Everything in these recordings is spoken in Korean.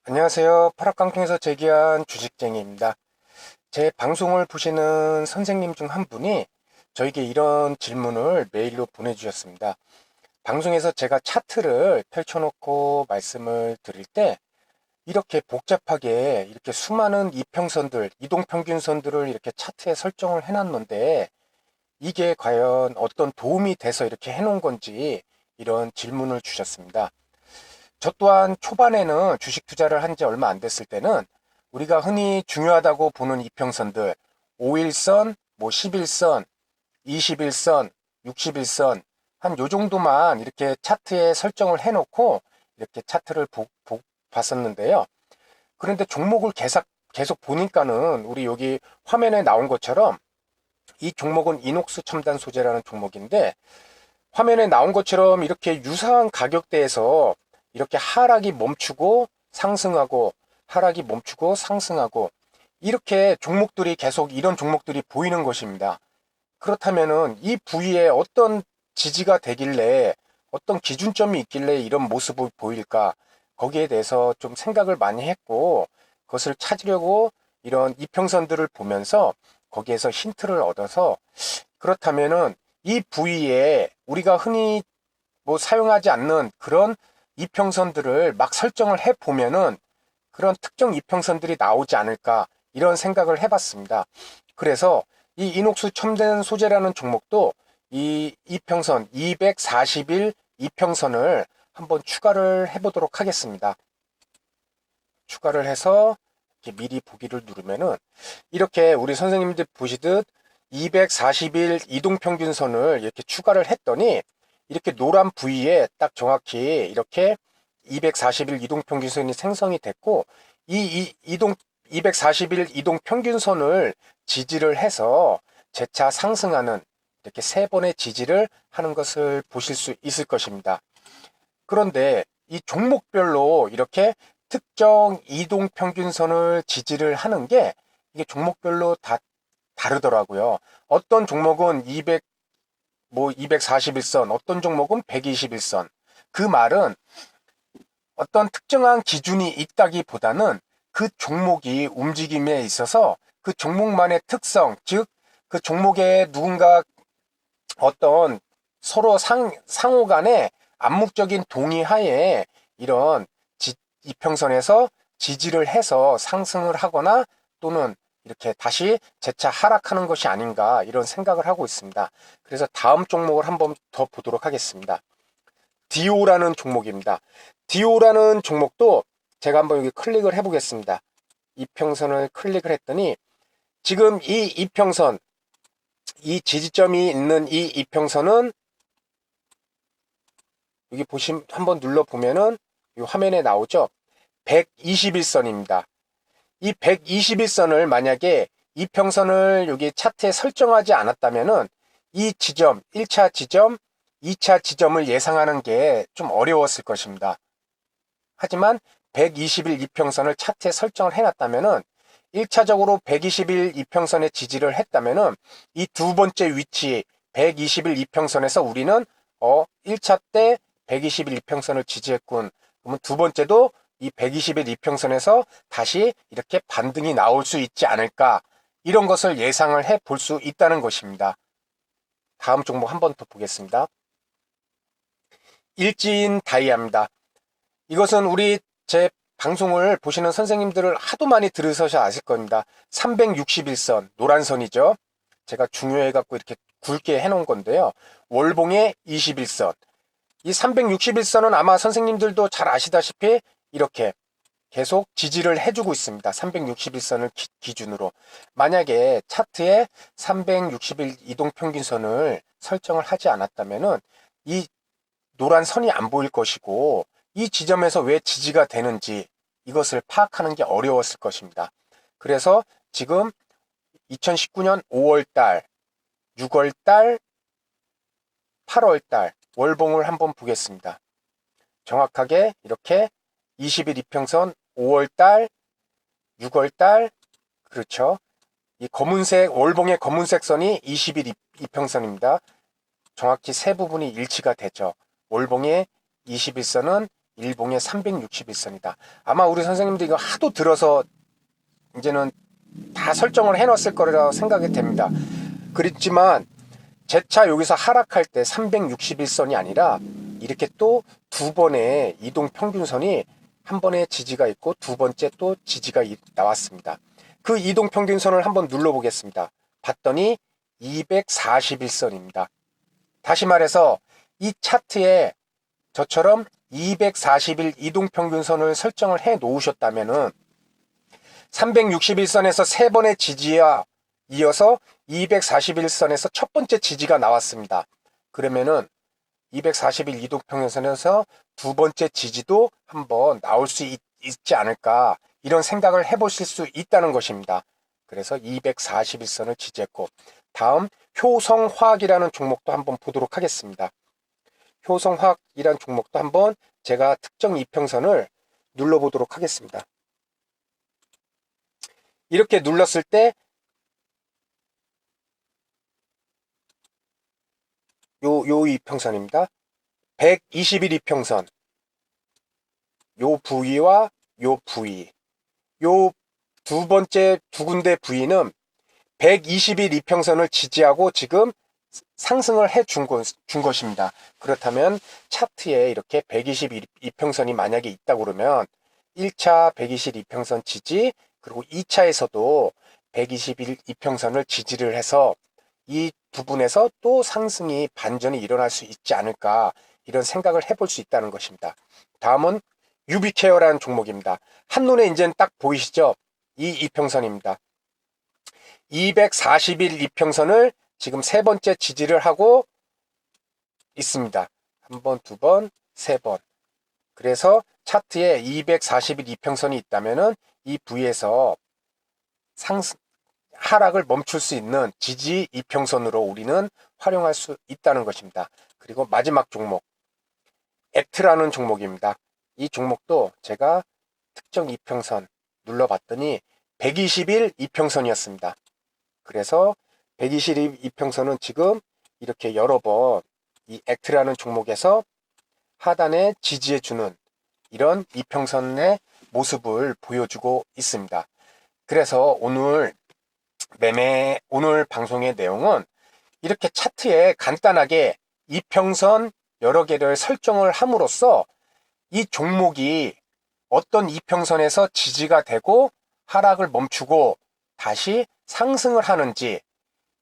안녕하세요. 파락깡통에서 제기한 주식쟁이입니다. 제 방송을 보시는 선생님 중 한 분이 저에게 이런 질문을 메일로 보내주셨습니다. 방송에서 제가 차트를 펼쳐놓고 말씀을 드릴 때 이렇게 복잡하게 이렇게 수많은 이평선들, 이동평균선들을 이렇게 차트에 설정을 해놨는데 이게 과연 어떤 도움이 돼서 이렇게 해놓은 건지 이런 질문을 주셨습니다. 저 또한 초반에는 주식 투자를 한 지 얼마 안 됐을 때는 우리가 흔히 중요하다고 보는 이평선들 5일선, 11선, 21선, 61선 한 요 정도만 이렇게 차트에 설정을 해놓고 이렇게 차트를 봤었는데요. 그런데 종목을 계속 보니까는 우리 여기 화면에 나온 것처럼 이 종목은 이녹스 첨단 소재라는 종목인데 화면에 나온 것처럼 이렇게 유사한 가격대에서 이렇게 하락이 멈추고 상승하고 하락이 멈추고 상승하고 이렇게 종목들이 계속 이런 종목들이 보이는 것입니다. 그렇다면은 이 부위에 어떤 지지가 되길래 어떤 기준점이 있길래 이런 모습을 보일까 거기에 대해서 좀 생각을 많이 했고 그것을 찾으려고 이런 이평선들을 보면서 거기에서 힌트를 얻어서 그렇다면은 이 부위에 우리가 흔히 사용하지 않는 그런 이평선들을 막 설정을 해 보면은 그런 특정 이평선들이 나오지 않을까 이런 생각을 해봤습니다. 그래서 이 이녹스 첨단 소재라는 종목도 이 이평선 240일 이평선을 한번 추가를 해보도록 하겠습니다. 추가를 해서 이렇게 미리 보기를 누르면은 이렇게 우리 선생님들 보시듯 240일 이동평균선을 이렇게 추가를 했더니 이렇게 노란 부위에 딱 정확히 이렇게 240일 이동평균선이 생성이 됐고 이 이동 241 이동평균선을 지지를 해서 재차 상승하는 이렇게 세 번의 지지를 하는 것을 보실 수 있을 것입니다. 그런데 이 종목별로 이렇게 특정 이동평균선을 지지를 하는 게 이게 종목별로 다 다르더라고요. 어떤 종목은 241선, 어떤 종목은 121선. 그 말은 어떤 특정한 기준이 있다기보다는 그 종목이 움직임에 있어서 그 종목만의 특성, 즉 그 종목에 누군가 어떤 서로 상호 간의 암묵적인 동의하에 이런 이평선에서 지지를 해서 상승을 하거나 또는 이렇게 다시 재차 하락하는 것이 아닌가 이런 생각을 하고 있습니다. 그래서 다음 종목을 한번 더 보도록 하겠습니다. 디오라는 종목입니다. 디오라는 종목도 제가 한번 여기 클릭을 해보겠습니다. 이평선을 클릭을 했더니 지금 이 이평선, 이 지지점이 있는 이 이평선은 여기 보시면 한번 눌러보면은 이 화면에 나오죠. 121선입니다. 이 121선을 만약에 이평선을 여기 차트에 설정하지 않았다면은 이 지점, 1차 지점, 2차 지점을 예상하는 게 좀 어려웠을 것입니다. 하지만 120일 이평선을 차트에 설정을 해놨다면은 1차적으로 120일 이평선에 지지를 했다면은 이 두 번째 위치 120일 이평선에서 우리는 1차 때 120일 이평선을 지지했군. 그러면 두 번째도 이 120일 이평선에서 다시 이렇게 반등이 나올 수 있지 않을까 이런 것을 예상을 해 볼 수 있다는 것입니다. 다음 종목 한 번 더 보겠습니다. 일진 다이아입니다. 이것은 우리 제 방송을 보시는 선생님들을 하도 많이 들으셔서 아실 겁니다. 361선 노란선이죠. 제가 중요해 갖고 이렇게 굵게 해놓은 건데요. 월봉의 21선. 이 361선은 아마 선생님들도 잘 아시다시피 이렇게 계속 지지를 해주고 있습니다. 361선을 기준으로. 만약에 차트에 360일 이동평균선을 설정을 하지 않았다면은 이 노란 선이 안 보일 것이고 이 지점에서 왜 지지가 되는지 이것을 파악하는 게 어려웠을 것입니다. 그래서 지금 2019년 5월달, 6월달, 8월달 월봉을 한번 보겠습니다. 정확하게 이렇게 20일 이평선 5월달, 6월달, 그렇죠. 이 검은색, 월봉의 검은색 선이 20일 이평선입니다. 정확히 세 부분이 일치가 되죠. 월봉의 21선은 일봉에 361선이다. 아마 우리 선생님들 이거 하도 들어서 이제는 다 설정을 해놨을 거라고 생각이 됩니다. 그렇지만 재차 여기서 하락할 때 361선이 아니라 이렇게 또 두 번의 이동 평균선이 한 번에 지지가 있고 두 번째 또 지지가 나왔습니다. 그 이동 평균선을 한번 눌러보겠습니다. 봤더니 241선입니다. 다시 말해서 이 차트에 저처럼 241 이동 평균선을 설정을 해 놓으셨다면은 361선에서 세 번의 지지와 이어서 241선에서 첫 번째 지지가 나왔습니다. 그러면은 241 이동평균선에서 두 번째 지지도 한번 나올 수 있지 않을까, 이런 생각을 해보실 수 있다는 것입니다. 그래서 241선을 지지했고, 다음 효성화학이라는 종목도 한번 보도록 하겠습니다. 효성화학이라는 종목도 한번 제가 특정 이평선을 눌러보도록 하겠습니다. 이렇게 눌렀을 때 요 이평선입니다. 121 이평선, 요 부위와 요 부위, 요 두 번째 두 군데 부위는 121 이평선을 지지하고 지금 상승을 해 준 것입니다. 그렇다면 차트에 이렇게 121 이평선이 만약에 있다고 그러면 1차 121 이평선 지지, 그리고 2차에서도 121 이평선을 지지를 해서 이 부분에서 또 상승이 반전이 일어날 수 있지 않을까, 이런 생각을 해볼 수 있다는 것입니다. 다음은 유비케어라는 종목입니다. 한눈에 이제는 딱 보이시죠? 이 이평선입니다. 241 이평선을 지금 세 번째 지지를 하고 있습니다. 한 번, 두 번, 세 번. 그래서 차트에 241 이평선이 있다면은 이 부위에서 하락을 멈출 수 있는 지지 이평선으로 우리는 활용할 수 있다는 것입니다. 그리고 마지막 종목, 액트라는 종목입니다. 이 종목도 제가 특정 이평선 눌러봤더니 121 이평선이었습니다. 그래서 121 이평선은 지금 이렇게 여러 번 이 액트라는 종목에서 하단에 지지해주는 이런 이평선의 모습을 보여주고 있습니다. 그래서 오늘 방송의 내용은 이렇게 차트에 간단하게 이평선 여러 개를 설정을 함으로써 이 종목이 어떤 이평선에서 지지가 되고 하락을 멈추고 다시 상승을 하는지,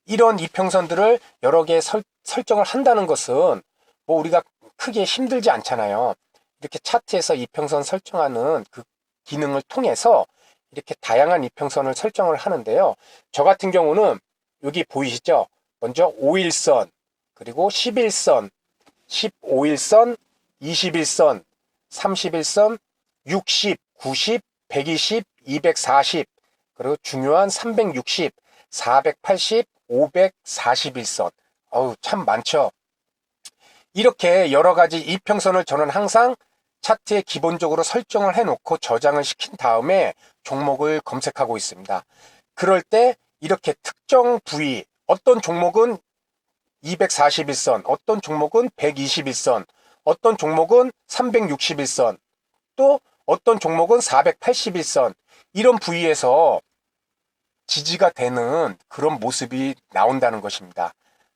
이런 이평선들을 여러 개 설정을 한다는 것은 뭐 우리가 크게 힘들지 않잖아요. 이렇게 차트에서 이평선 설정하는 그 기능을 통해서 이렇게 다양한 이평선을 설정을 하는데요. 저 같은 경우는 여기 보이시죠? 먼저 5일선, 그리고 11선, 15일선, 21선, 31선, 60, 90, 120, 240, 그리고 중요한 360, 480, 541선. 어우, 참 많죠. 이렇게 여러 가지 이평선을 저는 항상 차트에 기본적으로 설정을 해놓고 저장을 시킨 다음에 종목을 검색하고 있습니다. 그럴 때 이렇게 특정 부위, 어떤 종목은 241선, 어떤 종목은 121선, 어떤 종목은 361선, 또 어떤 종목은 481선, 이런 부위에서 지지가 되는 그런 모습이 나온다는 것입니다.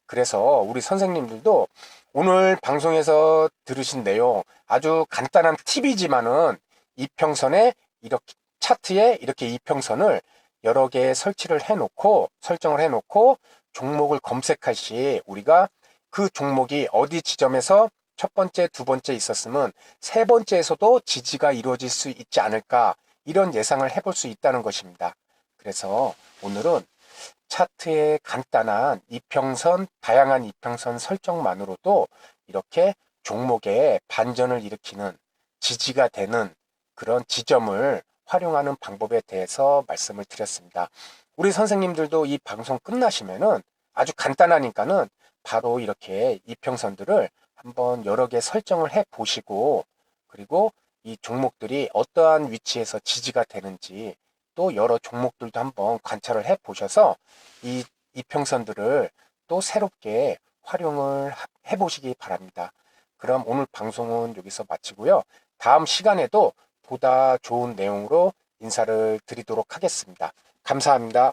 그래서 우리 선생님들도 오늘 방송에서 들으신 내용, 아주 간단한 팁이지만은 이평선에 이렇게 차트에 이렇게 이평선을 여러 개 설정을 해놓고 종목을 검색할 시 우리가 그 종목이 어디 지점에서 첫 번째, 두 번째 있었으면 세 번째에서도 지지가 이루어질 수 있지 않을까, 이런 예상을 해볼 수 있다는 것입니다. 그래서 오늘은 차트의 간단한 이평선, 다양한 이평선 설정만으로도 이렇게 종목에 반전을 일으키는, 지지가 되는 그런 지점을 활용하는 방법에 대해서 말씀을 드렸습니다. 우리 선생님들도 이 방송 끝나시면은 아주 간단하니까는 바로 이렇게 이평선들을 한번 여러 개 설정을 해 보시고, 그리고 이 종목들이 어떠한 위치에서 지지가 되는지 또 여러 종목들도 한번 관찰을 해 보셔서 이 이평선들을 또 새롭게 활용을 해 보시기 바랍니다. 그럼 오늘 방송은 여기서 마치고요. 다음 시간에도 보다 좋은 내용으로 인사를 드리도록 하겠습니다. 감사합니다.